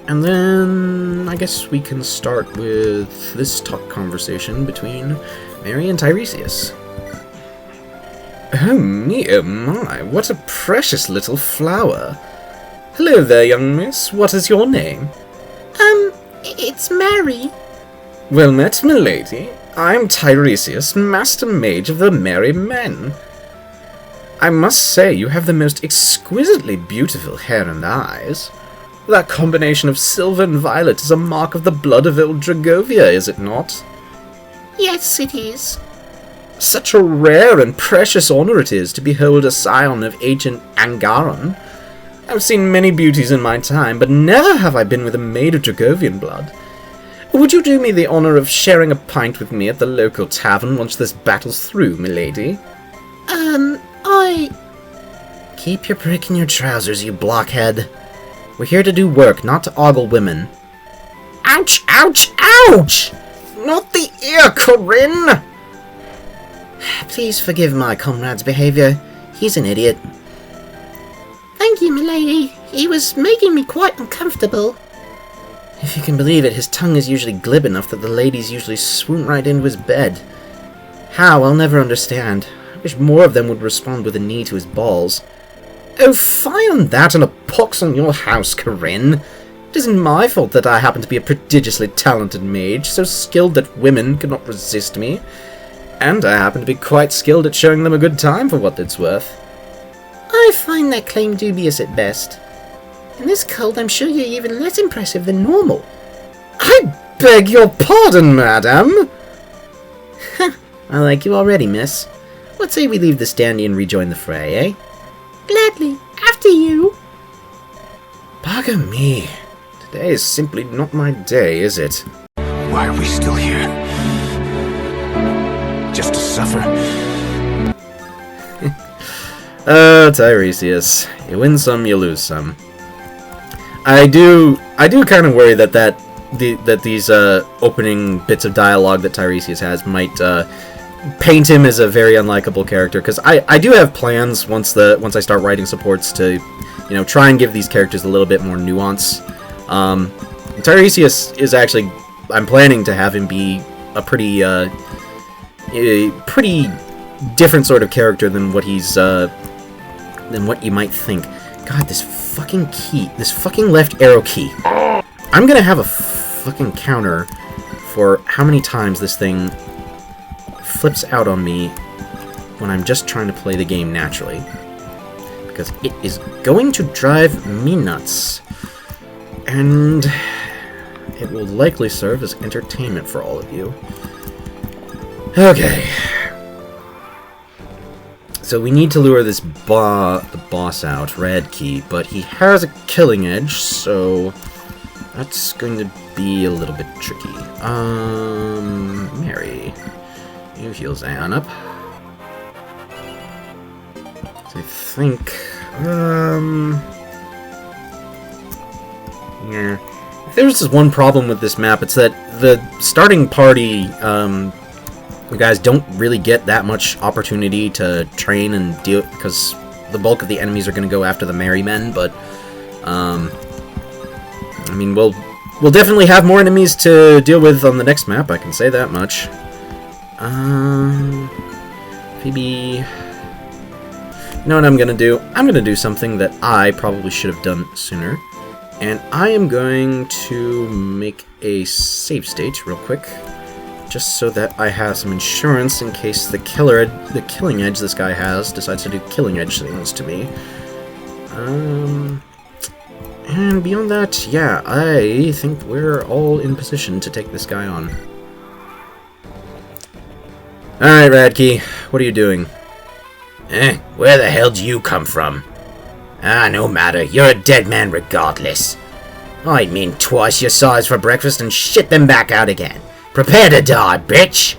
And then I guess we can start with this talk conversation between Mary and Tiresias. Oh my, what a precious little flower. Hello there, young miss. What is your name? It's Mary. Well met, milady. I'm Tiresias, master mage of the Merry Men. I must say you have the most exquisitely beautiful hair and eyes. That combination of silver and violet is a mark of the blood of old Dragovia, is it not? Yes, it is. Such a rare and precious honor it is to behold a scion of ancient Angaron. I've seen many beauties in my time, but never have I been with a maid of Dragovian blood. Would you do me the honor of sharing a pint with me at the local tavern once this battle's through, milady? Keep your prick in your trousers, you blockhead. We're here to do work, not to ogle women. Ouch, ouch, ouch! Not the ear, Corinne! Please forgive my comrade's behavior. He's an idiot. Thank you, milady. He was making me quite uncomfortable. If you can believe it, his tongue is usually glib enough that the ladies usually swoon right into his bed. How, I'll never understand. I wish more of them would respond with a knee to his balls. Oh, fie on that and a pox on your house, Corinne. It isn't my fault that I happen to be a prodigiously talented mage, so skilled that women could not resist me. And I happen to be quite skilled at showing them a good time for what it's worth. I find that claim dubious at best. In this cult, I'm sure you're even less impressive than normal. I beg your pardon, madam! I like you already, miss. What say we leave this dandy and rejoin the fray, eh? Gladly. After you. Bugger me. Today is simply not my day, is it? Why are we still here? Just to suffer? Tiresias. You win some, you lose some. I do kind of worry that these opening bits of dialogue that Tiresias has might paint him as a very unlikable character, because I do have plans once I start writing supports to, try and give these characters a little bit more nuance. Tiresias is actually, I'm planning to have him be a pretty different sort of character than what he's than what you might think. God, this fucking key, this fucking left arrow key. I'm gonna have a fucking counter for how many times this thing flips out on me when I'm just trying to play the game naturally, because it is going to drive me nuts, and it will likely serve as entertainment for all of you. Okay, so we need to lure this the boss out, Radkey, but he has a killing edge, so that's going to be a little bit tricky. Mary, you heal Zion up. So I think, yeah. If there's just one problem with this map, it's that the starting party, the guys don't really get that much opportunity to train and deal, because the bulk of the enemies are going to go after the Merry Men, but, I mean, we'll definitely have more enemies to deal with on the next map, I can say that much. Phoebe... You know what I'm going to do? I'm going to do something that I probably should have done sooner. And I am going to make a save state real quick, just so that I have some insurance in case the killing edge this guy has decides to do killing edge things to me. And beyond that, yeah, I think we're all in position to take this guy on. Alright, Radkey, what are you doing? Where the hell do you come from? No matter, you're a dead man regardless. I'd mean twice your size for breakfast and shit them back out again. Prepare to die, bitch!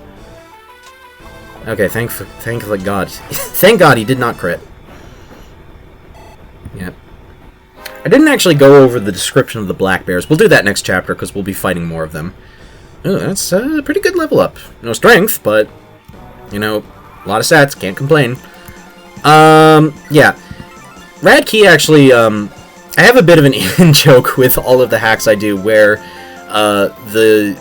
Okay, thank God. Thank God he did not crit. Yep. I didn't actually go over the description of the black bears. We'll do that next chapter, because we'll be fighting more of them. Oh, that's a pretty good level up. No strength, but, you know, a lot of stats, can't complain. Yeah. Radkey actually, I have a bit of an in-joke with all of the hacks I do, where the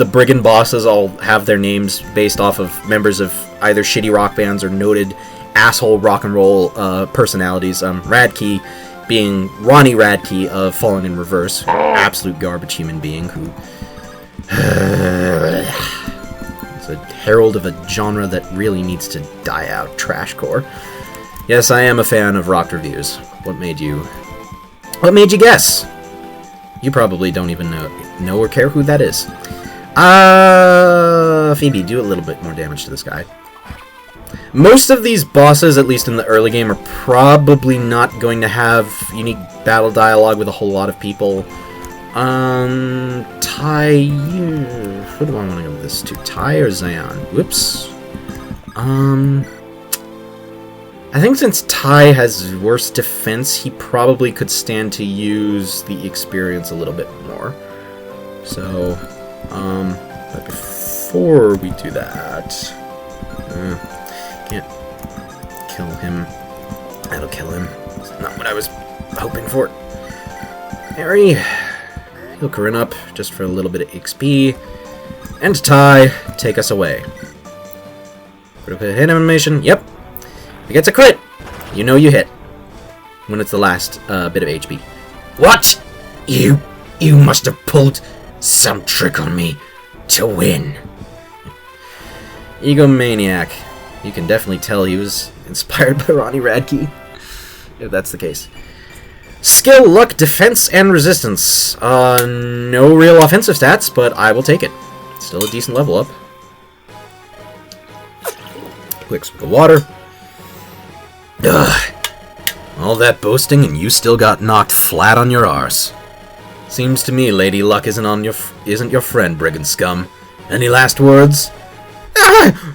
brigand bosses all have their names based off of members of either shitty rock bands or noted asshole rock and roll personalities. Radkey being Ronnie Radkey of Fallen in Reverse, absolute garbage human being who is a herald of a genre that really needs to die out. Trashcore. Yes, I am a fan of rock reviews. What made you guess? You probably don't even know or care who that is. Phoebe, do a little bit more damage to this guy. Most of these bosses, at least in the early game, are probably not going to have unique battle dialogue with a whole lot of people. Ty... Who do I want to go with this to? Ty or Zion? Whoops. I think since Ty has worse defense, he probably could stand to use the experience a little bit more. So, but before we do that... can't kill him. That'll kill him. It's not what I was hoping for. Harry, he'll Corinne up just for a little bit of XP. And Ty, take us away. Critical hit animation. Yep. If he gets a crit, you know you hit. When it's the last bit of HP. What? You must have pulled some trick on me to win. Egomaniac. You can definitely tell he was inspired by Ronnie Radkey, if that's the case. Skill, luck, defense, and resistance. No real offensive stats, but I will take it. Still a decent level up. Quick sip of water. Ugh. All that boasting and you still got knocked flat on your arse. Seems to me Lady Luck isn't your friend, brigand scum. Any last words?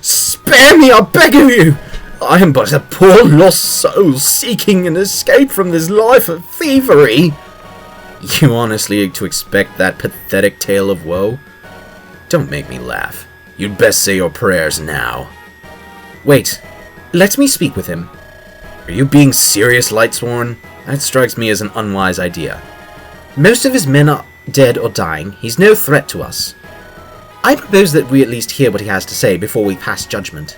Spare me, I beg of you! I am but a poor lost soul seeking an escape from this life of thievery. You honestly to expect that pathetic tale of woe? Don't make me laugh. You'd best say your prayers now. Wait, let me speak with him. Are you being serious, Lightsworn? That strikes me as an unwise idea. Most of his men are dead or dying. He's no threat to us. I propose that we at least hear what he has to say before we pass judgment.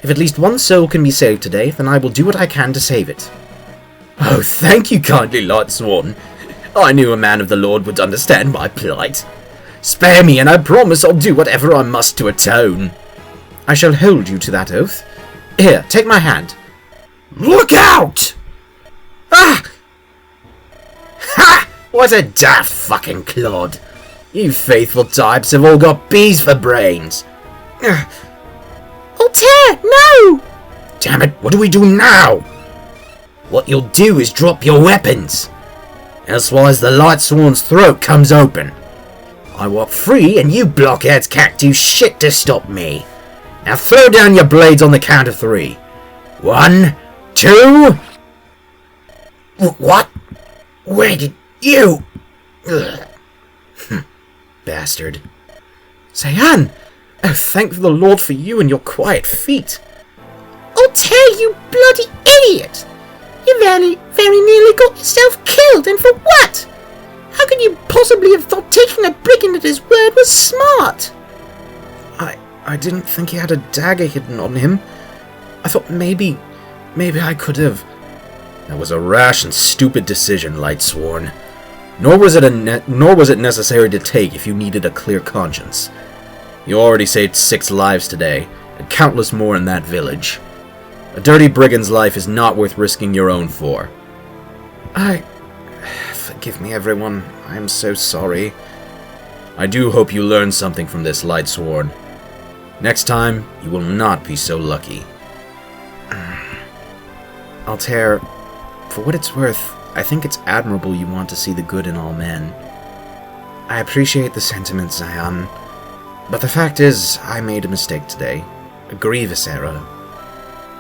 If at least one soul can be saved today, then I will do what I can to save it. Oh, thank you kindly, Lightsworn. I knew a man of the Lord would understand my plight. Spare me, and I promise I'll do whatever I must to atone. I shall hold you to that oath. Here, take my hand. Look out! Ah! Ha! What a daft fucking clod. You faithful types have all got bees for brains. Altair, no! Damn it, what do we do now? What you'll do is drop your weapons. Elsewise the Lightsworn's throat comes open. I walk free and you blockheads can't do shit to stop me. Now throw down your blades on the count of 3. 1, 2... What? Where did you... Bastard. Zayan! Oh, thank the Lord for you and your quiet feet. Altair, you bloody idiot! You very nearly got yourself killed, and for what? How could you possibly have thought taking a brigand at his word was smart? I didn't think he had a dagger hidden on him. I thought maybe I could have. That was a rash and stupid decision, Lightsworn. Nor was it necessary to take if you needed a clear conscience. You already saved 6 lives today, and countless more in that village. A dirty brigand's life is not worth risking your own for. I Forgive me, everyone. I am so sorry. I do hope you learned something from this, Lightsworn. Next time, you will not be so lucky. Altair, for what it's worth, I think it's admirable you want to see the good in all men. I appreciate the sentiment, Zion, but the fact is, I made a mistake today. A grievous error.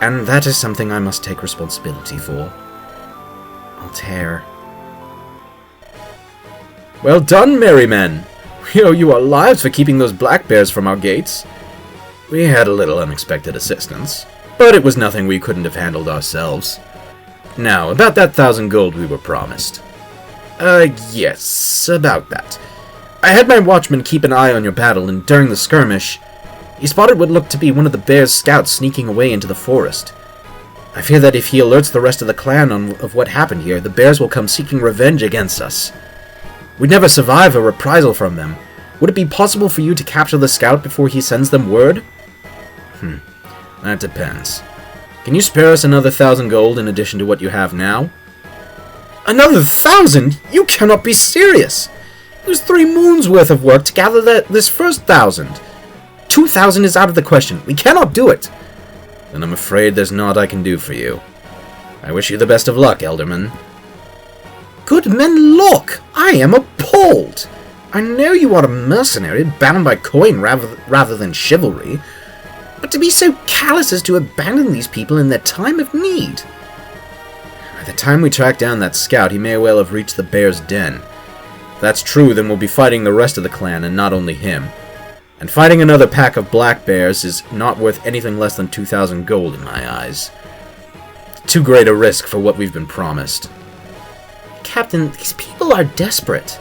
And that is something I must take responsibility for. Altair. Well done, merry men! We owe you our lives for keeping those black bears from our gates. We had a little unexpected assistance, but it was nothing we couldn't have handled ourselves. Now, about that 1,000 gold we were promised. Yes, about that. I had my watchman keep an eye on your battle, and during the skirmish, he spotted what looked to be one of the bear's scouts sneaking away into the forest. I fear that if he alerts the rest of the clan of what happened here, the bears will come seeking revenge against us. We'd never survive a reprisal from them. Would it be possible for you to capture the scout before he sends them word? That depends. Can you spare us another 1,000 gold in addition to what you have now? Another 1,000? You cannot be serious! It was 3 moons worth of work to gather this first 1,000. 2,000 is out of the question. We cannot do it. Then I'm afraid there's naught I can do for you. I wish you the best of luck, Elderman. Good men, look! I am appalled! I know you are a mercenary, bound by coin rather than chivalry, but to be so callous as to abandon these people in their time of need. By the time we track down that scout, he may well have reached the bear's den. If that's true, then we'll be fighting the rest of the clan, and not only him. And fighting another pack of black bears is not worth anything less than 2,000 gold in my eyes. Too great a risk for what we've been promised. Captain, these people are desperate.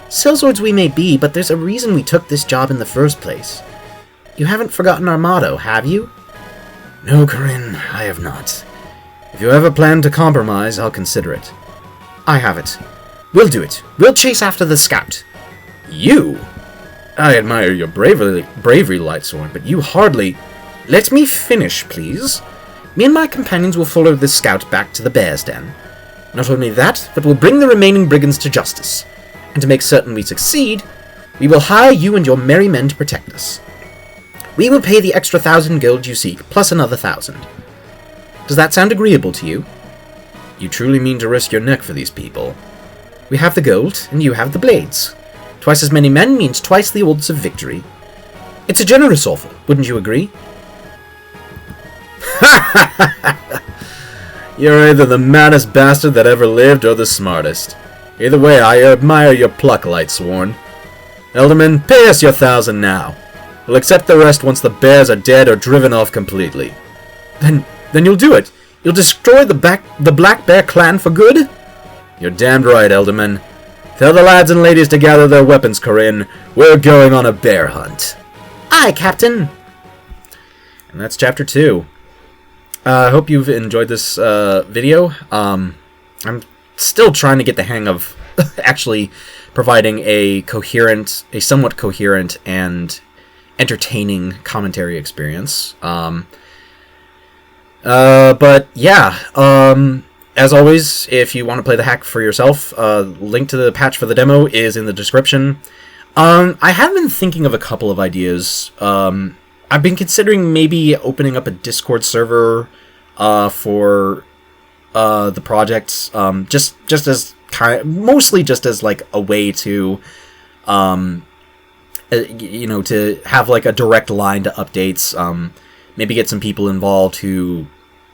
Sellswords we may be, but there's a reason we took this job in the first place. You haven't forgotten our motto, have you? No, Corinne, I have not. If you ever plan to compromise, I'll consider it. I have it. We'll do it. We'll chase after the scout. You? I admire your bravery, Lightsworn, but you hardly... Let me finish, please. Me and my companions will follow the scout back to the bear's den. Not only that, but we'll bring the remaining brigands to justice. And to make certain we succeed, we will hire you and your merry men to protect us. We will pay the extra 1,000 gold you seek, plus another 1,000. Does that sound agreeable to you? You truly mean to risk your neck for these people? We have the gold, and you have the blades. Twice as many men means twice the odds of victory. It's a generous offer, wouldn't you agree? You're either the maddest bastard that ever lived or the smartest. Either way, I admire your pluck, Lightsworn. Elderman, pay us your 1,000 now. We'll accept the rest once the bears are dead or driven off completely. Then you'll do it. You'll destroy the Black Bear clan for good? You're damned right, Elderman. Tell the lads and ladies to gather their weapons, Corinne. We're going on a bear hunt. Aye, Captain. And that's Chapter 2. I hope you've enjoyed this video. I'm still trying to get the hang of actually providing a somewhat coherent and entertaining commentary experience. But yeah, as always, if you want to play the hack for yourself, link to the patch for the demo is in the description. I have been thinking of a couple of ideas. I've been considering maybe opening up a Discord server for the project, just as mostly just as like a way to you know, to have like a direct line to updates, maybe get some people involved who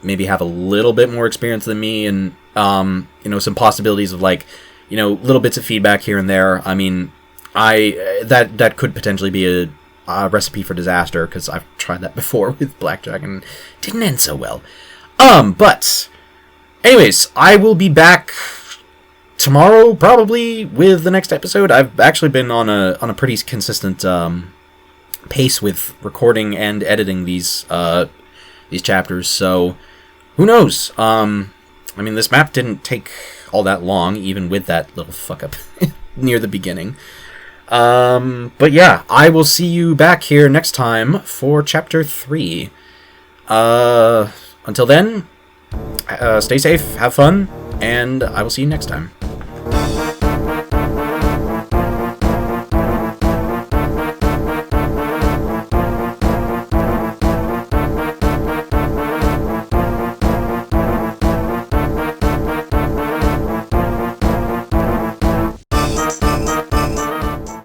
maybe have a little bit more experience than me, and you know, some possibilities of like, you know, little bits of feedback here and there. I mean, that could potentially be a recipe for disaster, because I've tried that before with Blackjack and didn't end so well. But anyways, I will be back tomorrow probably with the next episode. I've actually been on a pretty consistent pace with recording and editing these chapters, so who knows? I mean, this map didn't take all that long, even with that little fuck up near the beginning. But yeah, I will see you back here next time for Chapter 3. Until then, stay safe, have fun, and I will see you next time.